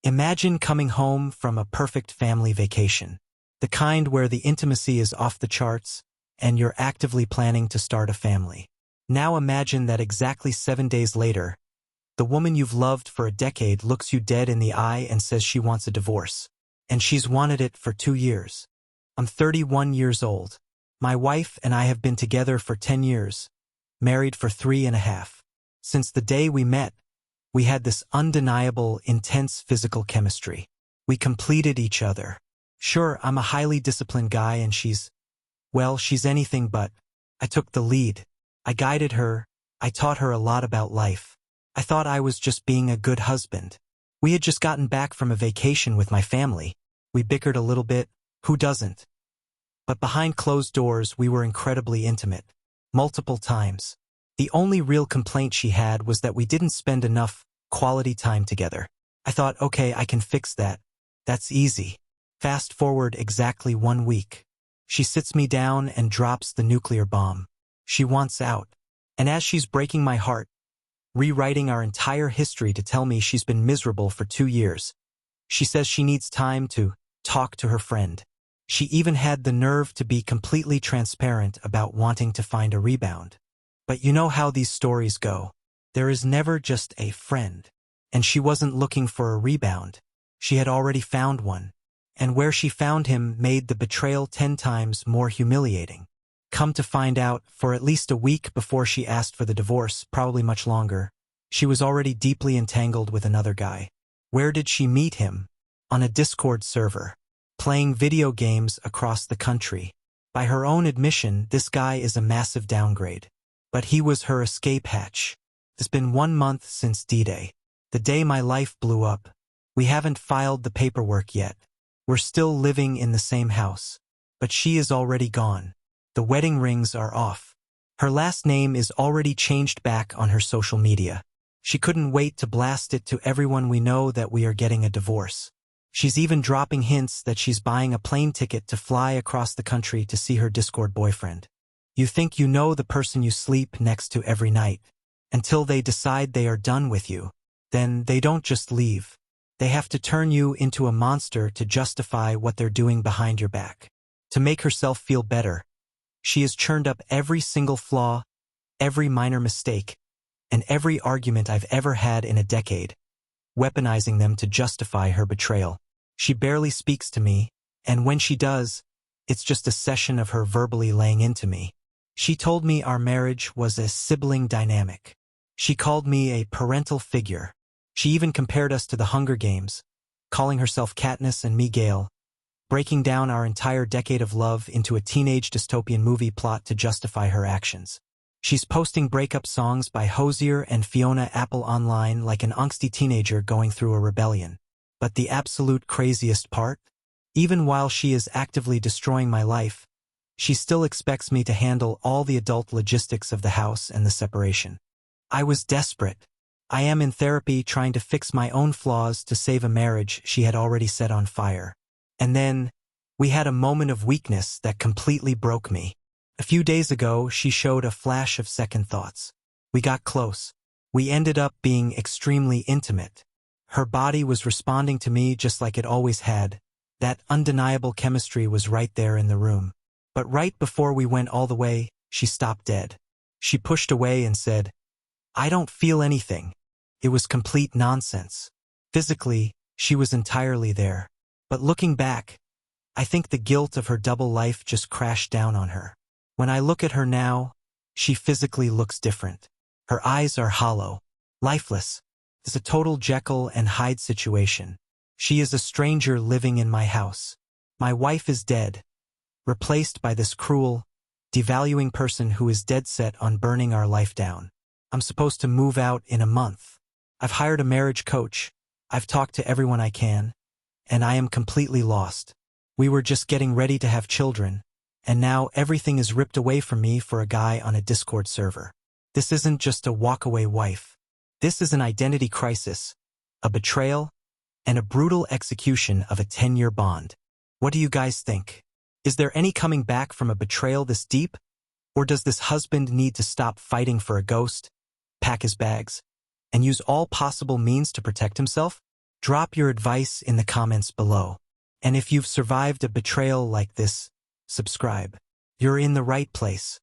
Imagine coming home from a perfect family vacation. The kind where the intimacy is off the charts, and you're actively planning to start a family. Now imagine that exactly 7 days later, the woman you've loved for a decade looks you dead in the eye and says she wants a divorce. And she's wanted it for 2 years. I'm 31 years old. My wife and I have been together for 10 years, married for 3.5. Since the day we met, we had this undeniable, intense physical chemistry. We completed each other. Sure, I'm a highly disciplined guy and she's anything but. I took the lead. I guided her. I taught her a lot about life. I thought I was just being a good husband. We had just gotten back from a vacation with my family. We bickered a little bit. Who doesn't? But behind closed doors, we were incredibly intimate. Multiple times. The only real complaint she had was that we didn't spend enough quality time together. I thought, okay, I can fix that. That's easy. Fast forward exactly 1 week. She sits me down and drops the nuclear bomb. She wants out. And as she's breaking my heart, rewriting our entire history to tell me she's been miserable for 2 years, she says she needs time to talk to her friend. She even had the nerve to be completely transparent about wanting to find a rebound. But you know how these stories go. There is never just a friend. And she wasn't looking for a rebound. She had already found one. And where she found him made the betrayal 10 times more humiliating. Come to find out, for at least a week before she asked for the divorce, probably much longer, she was already deeply entangled with another guy. Where did she meet him? On a Discord server. Playing video games across the country. By her own admission, this guy is a massive downgrade. But he was her escape hatch. It's been 1 month since D-Day. The day my life blew up. We haven't filed the paperwork yet. We're still living in the same house. But she is already gone. The wedding rings are off. Her last name is already changed back on her social media. She couldn't wait to blast it to everyone we know that we are getting a divorce. She's even dropping hints that she's buying a plane ticket to fly across the country to see her Discord boyfriend. You think you know the person you sleep next to every night, until they decide they are done with you. Then they don't just leave. They have to turn you into a monster to justify what they're doing behind your back. To make herself feel better, she has churned up every single flaw, every minor mistake, and every argument I've ever had in a decade, weaponizing them to justify her betrayal. She barely speaks to me, and when she does, it's just a session of her verbally laying into me. She told me our marriage was a sibling dynamic. She called me a parental figure. She even compared us to the Hunger Games, calling herself Katniss and me Gale, breaking down our entire decade of love into a teenage dystopian movie plot to justify her actions. She's posting breakup songs by Hozier and Fiona Apple online like an angsty teenager going through a rebellion. But the absolute craziest part? Even while she is actively destroying my life, she still expects me to handle all the adult logistics of the house and the separation. I was desperate. I am in therapy trying to fix my own flaws to save a marriage she had already set on fire. And then, we had a moment of weakness that completely broke me. A few days ago, she showed a flash of second thoughts. We got close. We ended up being extremely intimate. Her body was responding to me just like it always had. That undeniable chemistry was right there in the room. But right before we went all the way, she stopped dead. She pushed away and said, "I don't feel anything." It was complete nonsense. Physically, she was entirely there. But looking back, I think the guilt of her double life just crashed down on her. When I look at her now, she physically looks different. Her eyes are hollow, lifeless. It's a total Jekyll and Hyde situation. She is a stranger living in my house. My wife is dead, replaced by this cruel, devaluing person who is dead set on burning our life down. I'm supposed to move out in a month. I've hired a marriage coach. I've talked to everyone I can, and I am completely lost. We were just getting ready to have children, and now everything is ripped away from me for a guy on a Discord server. This isn't just a walkaway wife. This is an identity crisis, a betrayal, and a brutal execution of a 10-year bond. What do you guys think? Is there any coming back from a betrayal this deep? Or does this husband need to stop fighting for a ghost, pack his bags, and use all possible means to protect himself? Drop your advice in the comments below. And if you've survived a betrayal like this, subscribe. You're in the right place.